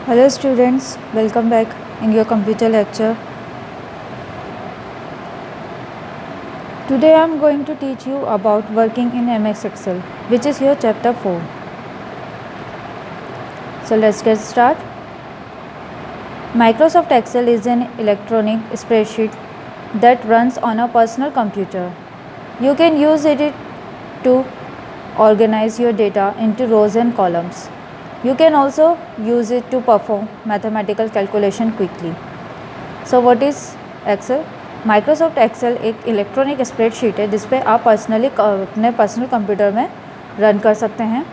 Hello students, welcome back in your computer lecture. Today I am going to teach you about working in MS Excel, which is your chapter 4. So let's get started. Microsoft Excel is an electronic spreadsheet that runs on a personal computer. You can use it to organize your data into rows and columns. You can also use it to perform mathematical calculation quickly. So what is Excel? Microsoft Excel एक electronic spreadsheet है जिस पे आप personally अपने personal computer में run कर सकते हैं.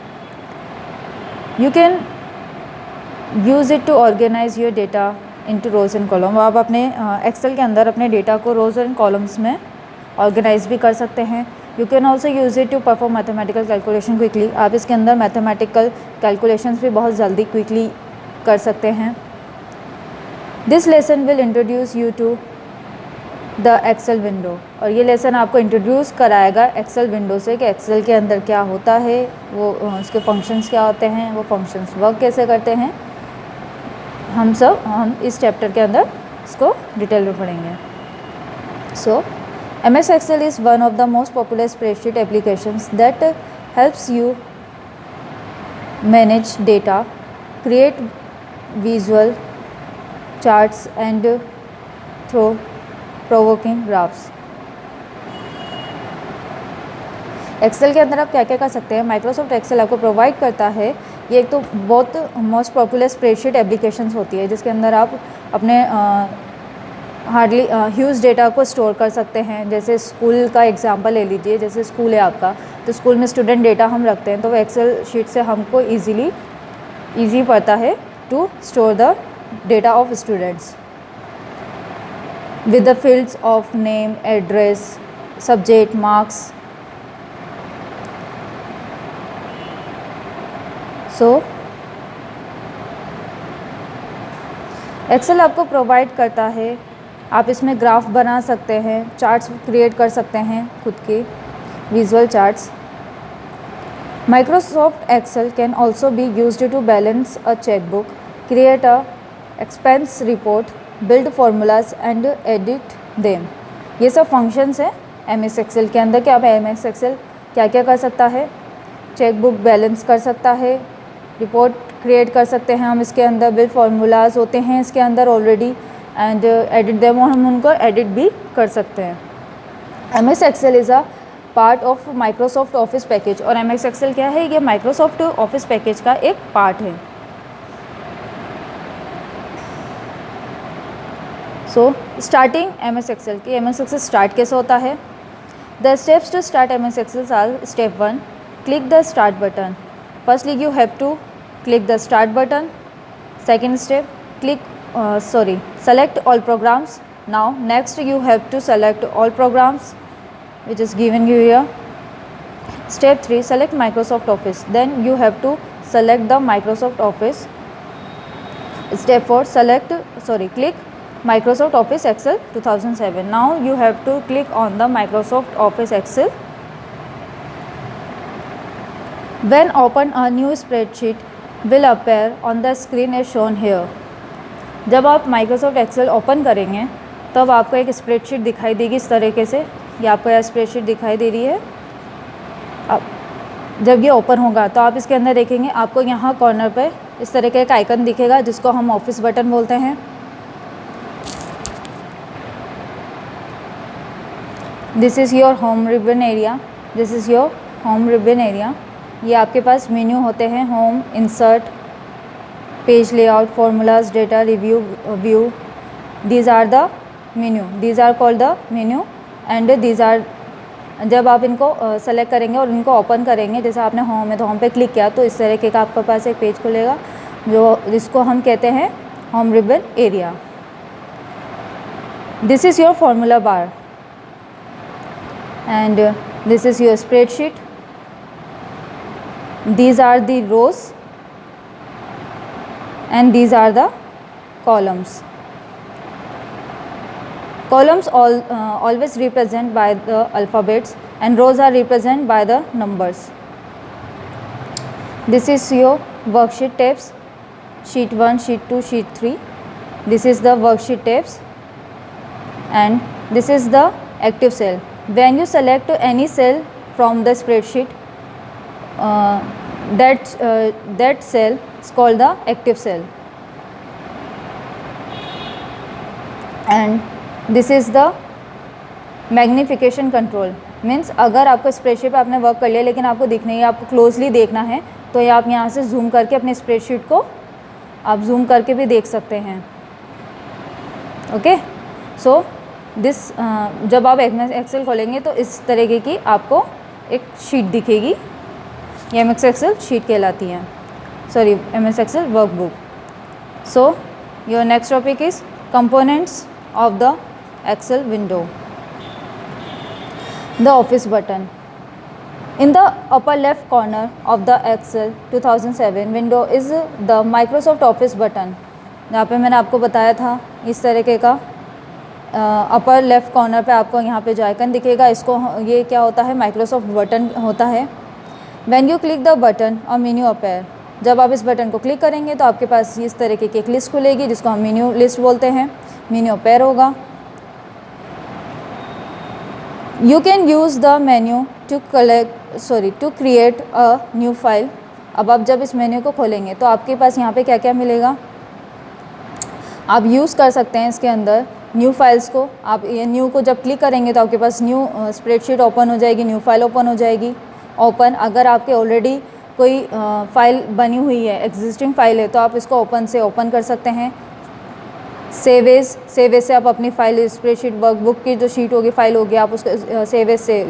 You can use it to organise your data into rows and columns. आप अपने एक्सेल के अंदर अपने डेटा को रोज एंड कॉलम्स में ऑर्गेनाइज भी कर सकते हैं. You can also use it to perform mathematical calculation quickly. आप इसके अंदर मैथमेटिकल कैलकुलेशंस भी बहुत जल्दी क्विकली कर सकते हैं. This lesson will introduce you to the Excel window. और ये लेसन आपको इंट्रोड्यूस कराएगा एक्सेल विंडो से कि एक्सेल के अंदर क्या होता है, वो उसके फंक्शंस क्या होते हैं, वो फंक्शंस वर्क कैसे करते हैं. हम इस चैप्टर के अंदर इसको डिटेल में पढ़ेंगे. सो MS Excel is one of the most popular spreadsheet applications that helps you manage data, create visual charts and through provoking graphs. Excel के अंदर आप क्या क्या कर सकते हैं. माइक्रोसॉफ्ट एक्सेल आपको प्रोवाइड करता है. ये एक तो बहुत मोस्ट पॉपुलर स्प्रेडशीट एप्लीकेशंस होती है जिसके अंदर आप अपने हार्डली ह्यूज डेटा को स्टोर कर सकते हैं. जैसे स्कूल का एग्जांपल ले लीजिए. जैसे स्कूल है आपका, तो स्कूल में स्टूडेंट डेटा हम रखते हैं, तो वो एक्सेल शीट से हमको ईजी पड़ता है to store the data of students with the fields of name, address, subject, marks. So Excel आपको प्रोवाइड करता है. आप इसमें ग्राफ बना सकते हैं, चार्ट्स क्रिएट कर सकते हैं, खुद की visual charts. Microsoft Excel can also be used to balance a chequebook, create a expense report, build formulas and edit them. ये सब फंक्शंस हैं MS एक्सेल के अंदर. कि आप MS एक्सेल क्या क्या कर सकता है. चेकबुक बैलेंस कर सकता है, रिपोर्ट क्रिएट कर सकते हैं हम इसके अंदर, बिल्ड फार्मूलाज होते हैं इसके अंदर ऑलरेडी, एंड एडिट देम, और हम उनको एडिट भी कर सकते हैं. MS Excel is a part of Microsoft Office package. और MS एक्सेल क्या है, ये माइक्रोसॉफ्ट ऑफिस पैकेज का एक पार्ट है. सो स्टार्टिंग MS एक्सेल की. MS एक्सेल स्टार्ट कैसे होता है. The steps to start MS Excel are. Step 1, click the start button. Firstly you have to click the start button. Second step, select all programs. Now next you have to select all programs which is given you here. Step 3, select Microsoft Office. Then you have to select the Microsoft Office. Step 4, click Microsoft Office Excel 2007. Now you have to click on the Microsoft Office Excel. When open a new spreadsheet will appear on the screen as shown here. जब आप Microsoft Excel open करेंगे तब आपको एक spreadsheet दिखाई देगी इस तरीके से. ये आपको यह स्प्रेडशीट दिखाई दे रही है. अब जब ये ओपन होगा तो आप इसके अंदर देखेंगे आपको यहाँ कॉर्नर पे इस तरह का एक आइकन दिखेगा जिसको हम ऑफिस बटन बोलते हैं. This is your home ribbon area. ये आपके पास मेन्यू होते हैं. Home, insert, page layout, formulas, data, review, view. These are the menu. These are called the menu and these are. जब आप इनको सेलेक्ट करेंगे और इनको ओपन करेंगे, जैसे आपने होम है तो होम पे क्लिक किया तो इस तरीके का आपके पास एक पेज खुलेगा जिसको हम कहते हैं home ribbon area. This is your formula bar and this is your spreadsheet. These are the rows and these are the columns. Columns always represent by the alphabets and rows are represented by the numbers. This is your worksheet tabs. sheet 1, sheet 2, sheet 3. This is the worksheet tabs, and this is the active cell. When you select any cell from the spreadsheet, that cell is called the active cell. And this is the magnification control, means अगर आपको spreadsheet पे आपने work कर लिया लेकिन आपको दिख नहीं है, आपको क्लोजली देखना है, तो ये आप यहाँ से जूम करके अपने स्प्रेडशीट को आप जूम करके भी देख सकते हैं. ओके, सो दिस जब आप MS एक्सेल खोलेंगे तो इस तरीके की आपको एक शीट दिखेगी. ये MS एक्सेल शीट कहलाती है, sorry MS Excel workbook. So your next topic is components of the Excel window. The office button. In the upper left corner of the Excel 2007 window is the Microsoft Office button. यहाँ पे मैंने आपको बताया था इस तरीके का अपर left corner पे आपको यहाँ पे जो आइकन दिखेगा, इसको ये क्या होता है, माइक्रोसॉफ्ट बटन होता है. When you click the button और मेन्यू अपेयर, जब आप इस बटन को क्लिक करेंगे तो आपके पास इस तरीके की एक लिस्ट खुलेगी जिसको हम मेन्यू लिस्ट बोलते हैं. मेन्यू अपेयर होगा. You can use the menu to create a new file. अब आप जब इस मेन्यू को खोलेंगे तो आपके पास यहाँ पे क्या क्या मिलेगा, आप यूज़ कर सकते हैं इसके अंदर न्यू फाइल्स को. आप ये न्यू को जब क्लिक करेंगे तो आपके पास न्यू स्प्रेडशीट ओपन हो जाएगी, न्यू फाइल ओपन हो जाएगी. ओपन, अगर आपके ऑलरेडी कोई फाइल बनी हुई है, एग्जिस्टिंग फाइल है, तो आप इसको ओपन से ओपन कर सकते हैं. सेव एज से आप अपनी फाइल स्प्रेडशीट वर्कबुक की जो शीट होगी, फाइल होगी, आप उसको सेव एज से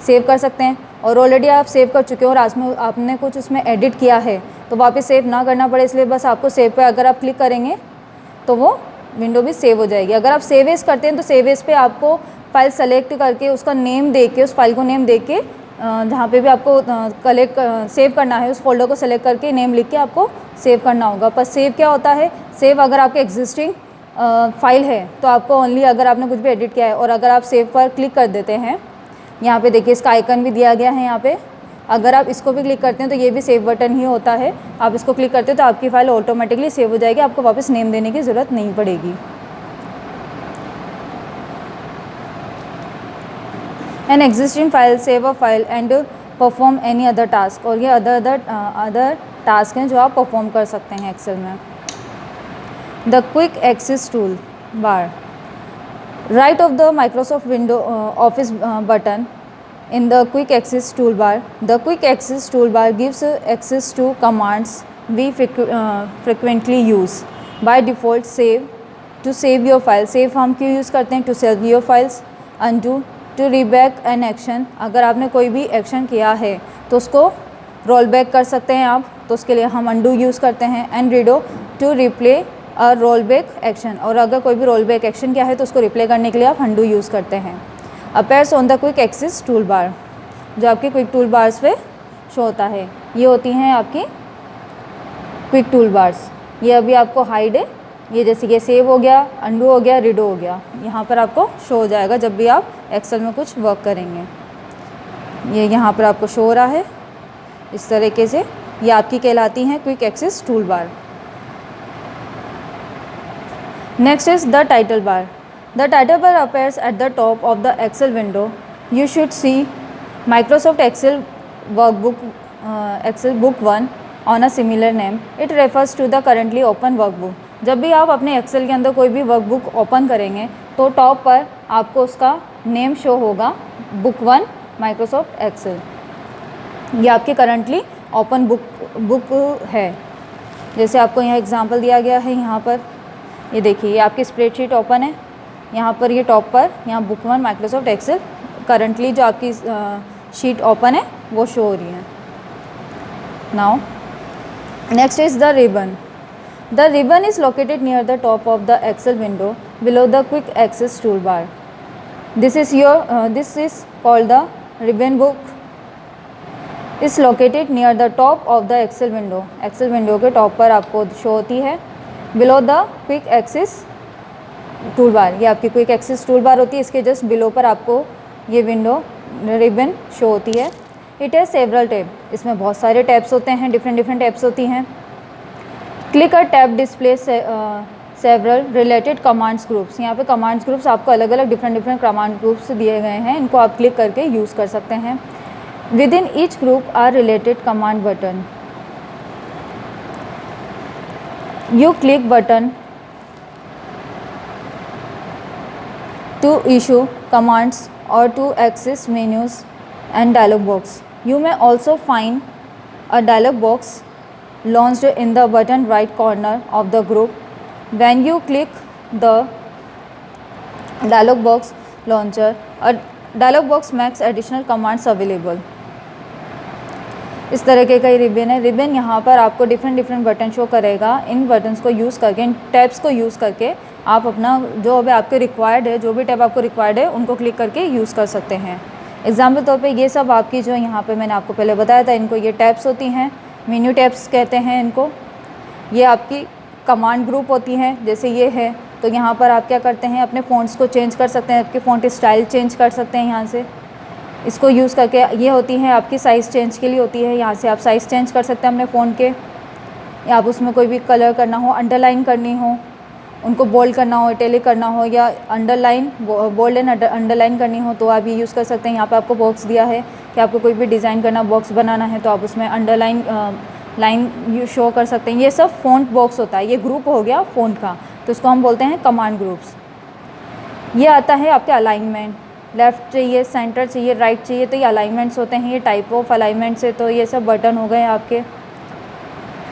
सेव कर सकते हैं. और ऑलरेडी आप सेव कर चुके हो और आज में आपने कुछ उसमें एडिट किया है तो वापस सेव ना करना पड़े, इसलिए बस आपको सेव पे अगर आप क्लिक करेंगे तो वो विंडो भी सेव हो जाएगी. अगर आप सेव एज करते हैं तो सेव एज पे आपको फाइल सेलेक्ट करके उसका नेम दे के, उस फाइल को नेम दे के, जहाँ पे भी आपको सेव करना है उस फोल्डर को सेलेक्ट करके नेम लिख के आपको सेव करना होगा. पर सेव क्या होता है, सेव अगर आपके एग्जिस्टिंग फाइल है तो आपको ओनली अगर आपने कुछ भी एडिट किया है, और अगर आप सेव पर क्लिक कर देते हैं, यहाँ पे देखिए इसका आइकन भी दिया गया है यहाँ पे, अगर आप इसको भी क्लिक करते हैं तो ये भी सेव बटन ही होता है. आप इसको क्लिक करते हैं तो आपकी फ़ाइल ऑटोमेटिकली सेव हो जाएगी, आपको वापस नेम देने की ज़रूरत नहीं पड़ेगी. An existing file, save a file and perform any other task. और ये अदर टास्क हैं जो आप परफॉर्म कर सकते हैं एक्सेल में. The quick access toolbar. Right of the Microsoft window Office button in the quick access toolbar. The quick access toolbar gives access to commands we frequently use. By default, save to save your file. Save हम क्यों use करते हैं, to save your files. Undo to reback an action. अगर आपने कोई भी action किया है तो उसको रोल बैक कर सकते हैं आप, तो उसके लिए हम undo यूज़ करते हैं. And redo to replay a rollback action. और अगर कोई भी रोल बैक एक्शन किया है तो उसको रिप्ले करने के लिए आप undo यूज़ करते हैं. Appears on the quick access toolbar, जो आपके क्विक टूल बार्स पे शो होता है. ये होती हैं आपकी क्विक टूल बार्स. ये अभी आपको हाइड है, ये जैसे कि सेव हो गया, अंडू हो गया, रीडो हो गया, यहाँ पर आपको शो हो जाएगा जब भी आप एक्सेल में कुछ वर्क करेंगे. ये यहाँ पर आपको शो हो रहा है इस तरीके से. ये आपकी कहलाती हैं quick access toolbar. Next is the title bar. The title bar appears at the top of the Excel window. You should see Microsoft Excel workbook, Excel book 1 on a similar name. It refers to the currently open workbook. जब भी आप अपने Excel के अंदर कोई भी workbook open करेंगे तो टॉप पर आपको उसका नेम शो होगा, बुक 1 Microsoft Excel. ये आपकी करंटली ओपन बुक है. जैसे आपको यहाँ एग्जांपल दिया गया है, यहाँ पर ये देखिए, ये आपकी स्प्रेडशीट ओपन है. यहाँ पर ये टॉप पर यहाँ बुक 1 माइक्रोसॉफ्ट एक्सेल करंटली जो आपकी शीट ओपन है वो शो हो रही है. Now next is the ribbon. The ribbon is located near the top of the Excel window below the quick access toolbar. This is called the ribbon. Book is located near the top of the Excel window. Excel window के top पर आपको show होती है. Below the quick access toolbar, ये आपकी quick access tool bar होती है. इसके जस्ट बिलो पर आपको ये विंडो रिबन शो होती है. It has several tab. इसमें बहुत सारे टैब्स होते हैं, डिफरेंट टैब्स होती हैं. Click a tab display several related commands groups. यहाँ पे कमांड्स ग्रुप्स आपको अलग अलग डिफरेंट कमांड ग्रुप्स दिए गए हैं, इनको आप क्लिक करके यूज़ कर सकते हैं। Within each group are related command button. You click button to issue commands or to access menus and dialog box. You may also find a dialog box launched in the bottom right corner of the group. When you click the dialog box launcher, a dialog box makes additional commands available. इस तरीके का ribbon है। Ribbon यहाँ पर आपको different button show करेगा। इन buttons को use करके, इन टैब्स को यूज़ करके आप अपना जो भी आपके रिक्वायर्ड है, जो भी टैब आपको रिक्वायर्ड है, उनको क्लिक करके यूज़ कर सकते हैं। एग्जाम्पल तौर पे ये सब आपकी जो यहाँ पे मैंने आपको पहले बताया था, इनको ये टैब्स होती हैं, मेन्यू टैब्स कहते हैं इनको। ये आपकी कमांड ग्रुप होती हैं, जैसे ये है। तो यहाँ पर आप क्या करते हैं, अपने फ़ॉन्ट्स को चेंज कर सकते हैं, आपके फ़ॉन्ट स्टाइल चेंज कर सकते हैं यहाँ से। इसको यूज़ करके ये होती है आपकी साइज़ चेंज के लिए होती है। यहाँ से आप साइज़ चेंज कर सकते हैं अपने फ़ोन के, या आप उसमें कोई भी कलर करना हो, अंडरलाइन करनी हो, उनको बोल्ड करना हो, इटैलिक करना हो, या अंडरलाइन बोल्ड एंड अंडरलाइन करनी हो, तो आप ये यूज़ कर सकते हैं। यहाँ पे आपको बॉक्स दिया है कि आपको कोई भी डिज़ाइन करना, बॉक्स बनाना है, तो आप उसमें अंडरलाइन लाइन शो कर सकते हैं। ये सब फ़ॉन्ट बॉक्स होता है। ये ग्रुप हो गया फ़ॉन्ट का, तो इसको हम बोलते हैं कमांड ग्रुप्स। ये आता है आपके अलाइनमेंट, लेफ़्ट चाहिए, सेंटर चाहिए, राइट चाहिए, तो ये अलाइनमेंट्स होते हैं। ये टाइप ऑफ अलाइनमेंट्स है, तो ये सब बटन हो गए आपके।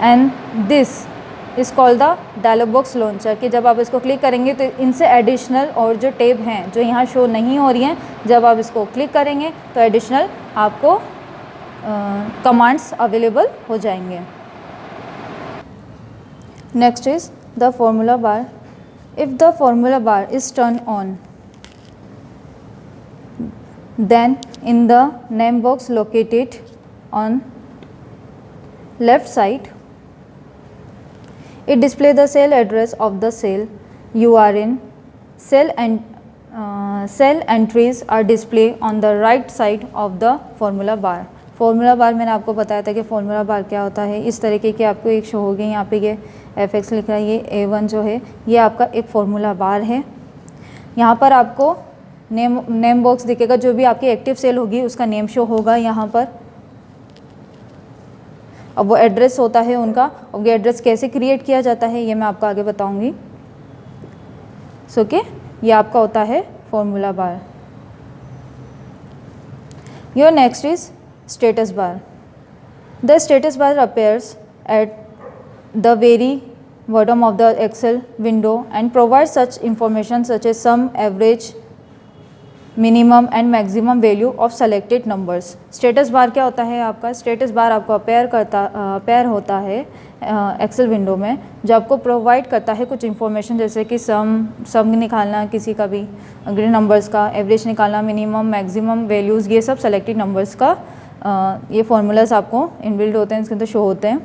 And this is called the dialog box launcher, कि जब आप इसको क्लिक करेंगे तो इनसे एडिशनल और जो टैब हैं जो यहाँ शो नहीं हो रही हैं, जब आप इसको क्लिक करेंगे तो एडिशनल आपको कमांड्स अवेलेबल हो जाएंगे। Next is the formula bar. If the formula bar is turn on, then in the name box located on left side, it display the cell address of the cell you are in. Cell entries are displayed on the right side of the formula bar. Formula bar मैंने आपको बताया था कि formula bar क्या होता है। इस तरीके की आपको एक शो होगी। यहाँ पे ये fx लिख रहा है, ये A1 जो है ये आपका एक फॉर्मूला बार है। यहाँ पर आपको नेम बॉक्स दिखेगा, जो भी आपकी एक्टिव सेल होगी उसका नेम शो होगा यहाँ पर। अब वो एड्रेस होता है उनका, और ये एड्रेस कैसे क्रिएट किया जाता है ये मैं आपको आगे बताऊंगी। सो के ये आपका होता है formula bar. Your next is status bar. The status bar appears at the very bottom of the Excel window and provides such information such as sum, average, minimum and maximum value of selected numbers. Status bar क्या होता है आपका? Status bar आपको appear होता है Excel window में, जो आपको प्रोवाइड करता है कुछ इन्फॉर्मेशन, जैसे कि सम निकालना किसी का भी ग्रीन नंबर्स का, एवरेज निकालना, मिनिमम मैक्सिमम वैल्यूज़, ये सब सेलेक्टेड नंबर्स का ये फार्मूलाज आपको इनबिल्ड होते हैं, इसके अंदर शो होते हैं।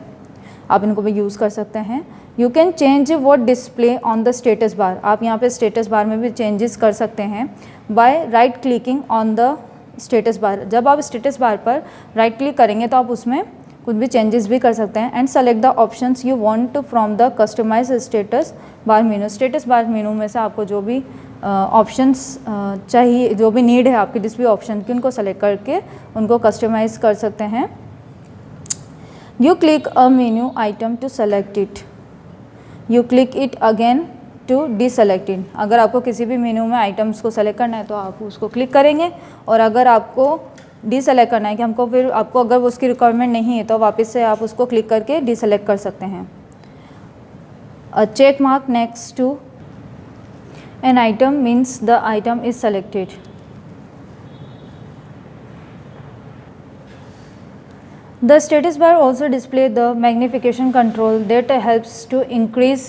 आप इनको भी यूज़ कर सकते हैं। You can change what display on the status बार। आप यहाँ पे स्टेटस बार में भी चेंजेस कर सकते हैं by right clicking on the status bar. जब आप स्टेटस बार पर राइट क्लिक करेंगे तो आप उसमें कुछ भी चेंजेस भी कर सकते हैं। And select the options you want from the customise status bar menu. Status bar मेनू में से आपको जो भी ऑप्शंस चाहिए, जो भी नीड है आपकी जिस भी ऑप्शन की, उनको सेलेक्ट करके उनको कस्टमाइज़ कर सकते हैं। You click a menu item to select it, you click it again to deselect it. अगर आपको किसी भी मेन्यू में आइटम्स को सेलेक्ट करना है तो आप उसको क्लिक करेंगे, और अगर आपको डीसेलेक्ट करना है कि हमको फिर आपको अगर उसकी रिक्वायरमेंट नहीं है तो वापस से आप उसको क्लिक करके डीसेलेक्ट कर सकते हैं। A check mark next to an item means the item is selected. The status bar also display the magnification control that helps to increase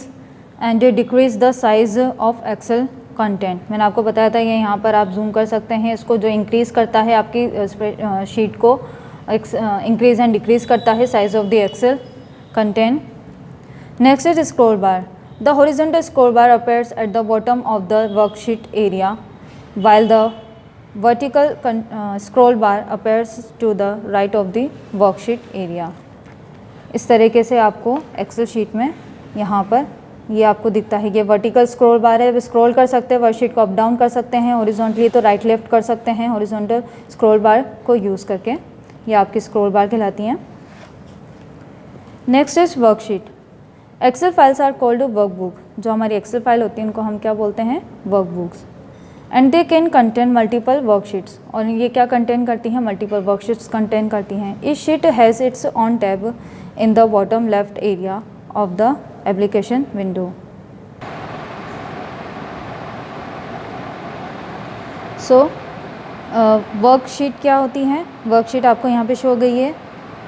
and decrease the size of Excel content। मैंने आपको बताया था ये यहाँ पर आप zoom कर सकते हैं, इसको जो इंक्रीज़ करता है आपकी शीट को, इंक्रीज़ एंड डिक्रीज़ करता है size of the Excel content. Next is scroll bar. The horizontal scroll bar appears at the bottom of the worksheet area while the vertical scroll bar appears to the right of the worksheet area। इस तरीके से आपको Excel sheet में यहाँ पर ये आपको दिखता है, ये वर्टिकल स्क्रॉल बार है। स्क्रॉल कर सकते हैं, वर्कशीट को अप डाउन कर सकते हैं, हॉरिजॉन्टली तो राइट लेफ्ट कर सकते हैं हॉरिजॉन्टल स्क्रॉल बार को यूज़ करके। ये आपकी स्क्रॉल बार कहलाती हैं। Next is worksheet. Excel files are called workbook. जो हमारी एक्सेल फाइल होती है उनको हम क्या बोलते हैं? Workbooks. And they can contain multiple worksheets. और ये क्या कंटेन करती हैं? मल्टीपल वर्कशीट्स कंटेन करती हैं। Each sheet has its on tab in the bottom left area of the application window. So worksheet क्या होती हैं? वर्कशीट आपको यहाँ पे शो गई है।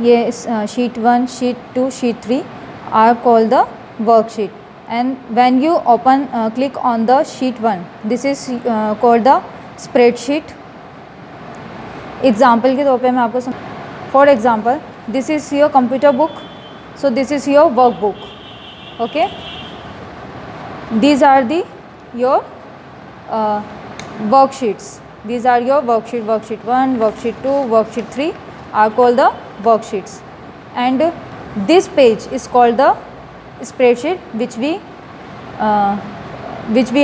ये sheet 1, sheet 2, sheet 3 are called the worksheet, and when you open click on the sheet 1, this is called the spreadsheet. Example के तौर पे मैं आपको for example this is your computer book, so this is your workbook, okay. These are the your worksheets. These are your worksheet. Worksheet 1, worksheet 2, worksheet 3 are called the worksheets, and this page is called the spreadsheet which we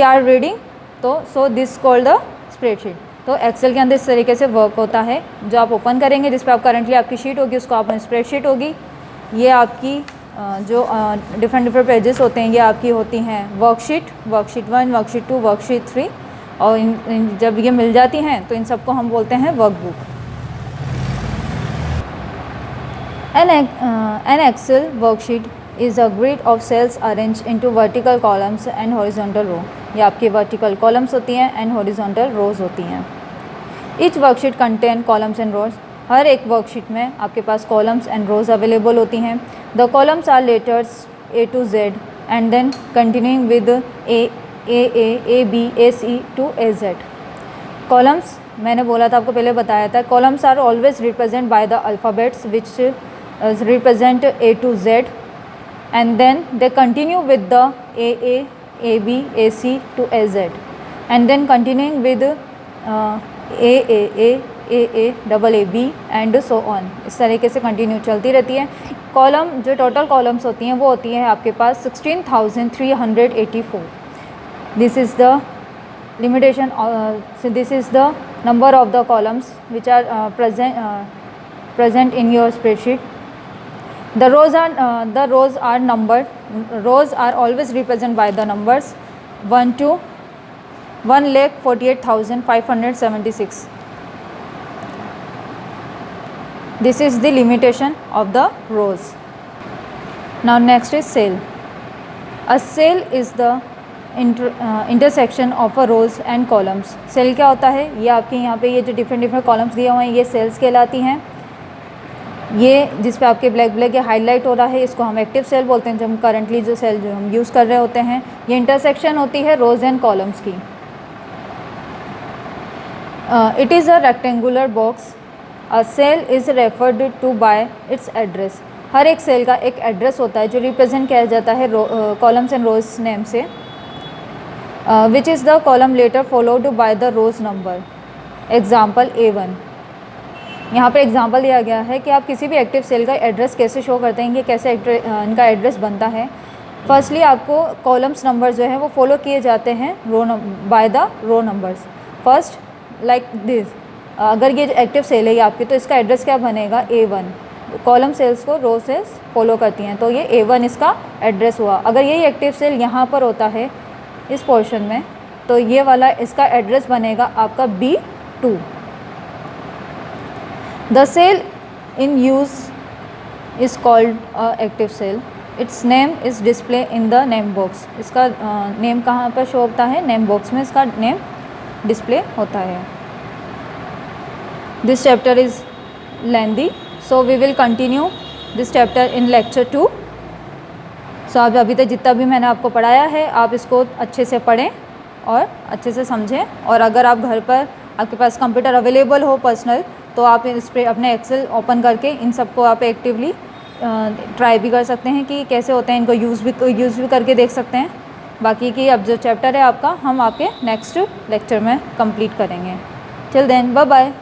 are reading. So this called the spreadsheet. तो Excel के अंदर इस तरीके से work होता है। जो आप ओपन करेंगे, जिस पे आप करंटली आपकी शीट होगी, उसको आप स्प्रेडशीट होगी। ये आपकी जो डिफरेंट पेजेस होते हैं, ये आपकी होती हैं वर्कशीट 1, वर्कशीट 2, वर्कशीट 3। और जब ये मिल जाती हैं तो इन सबको हम बोलते हैं workbook. An Excel worksheet is a grid of cells arranged into vertical columns and horizontal row. ये आपकी vertical columns होती हैं and horizontal rows होती हैं। Each worksheet contain columns and rows. हर एक वर्कशीट में आपके पास columns and rows अवेलेबल होती हैं। The columns are letters A to Z and then continuing with A B A C to A Z. Columns मैंने बोला था, आपको पहले बताया था, columns are always represented by the alphabets which represent A to Z, and then they continue with the A, AB, AC to AZ, and then continuing with AA, double AB and so on. इस तरीके से continue चलती रहती है। Column जो total columns होती हैं वो होती हैं आपके पास 16,384। This is the limitation, so this is the number of the columns which are present in your spreadsheet. The rows are numbered. Rows are always represented by the numbers 1 to 1,48,576. This is the limitation of the rows. Now next is cell. A cell is the intersection of a rows and columns. Cell क्या होता है? ये आपके यहाँ पे ये जो different columns दिए हुए हैं ये सेल्स कहलाती हैं। ये जिस पे आपके ब्लैक ये हाईलाइट हो रहा है, इसको हम एक्टिव सेल बोलते हैं। जब करंटली जो सेल जो हम यूज़ कर रहे होते हैं, ये इंटरसेक्शन होती है रोज़ एंड कॉलम्स की। It is a rectangular box. A cell is referred to by its address. हर एक सेल का एक एड्रेस होता है जो रिप्रेजेंट किया जाता है कॉलम्स एंड रोज़ नेम से। which is the column later followed by the rows number. Example A1. यहाँ पर एग्जाम्पल दिया गया है कि आप किसी भी एक्टिव सेल का एड्रेस कैसे शो करते हैं, कैसे इनका एड्रेस बनता है। फर्स्टली आपको कॉलम्स नंबर जो है वो फॉलो किए जाते हैं by the row numbers. First like this, अगर ये एक्टिव सेल है आपकी, तो इसका एड्रेस क्या बनेगा? A1। कॉलम सेल्स को रो सेल्स फॉलो करती हैं, तो ये A1 इसका एड्रेस हुआ। अगर यही एक्टिव सेल यहाँ पर होता है इस पोर्शन में, तो ये वाला इसका एड्रेस बनेगा आपका B2। The cell in use is called active cell. Its name is display in the name box. इसका नेम कहाँ पर शो होता है? नेम बॉक्स में इसका नेम डिस्प्ले होता है। This chapter is lengthy, so we will continue this chapter in lecture 2। सो आप अभी तक जितना भी मैंने आपको पढ़ाया है, आप इसको अच्छे से पढ़ें और अच्छे से समझें। और अगर आप घर पर आपके पास कंप्यूटर अवेलेबल हो पर्सनल, तो आप इस पर अपने एक्सेल ओपन करके इन सबको आप एक्टिवली ट्राई भी कर सकते हैं कि कैसे होते हैं। इनको यूज़ भी करके देख सकते हैं। बाकी की अब जो चैप्टर है आपका, हम आपके नेक्स्ट लेक्चर में कंप्लीट करेंगे। Till then, bye bye.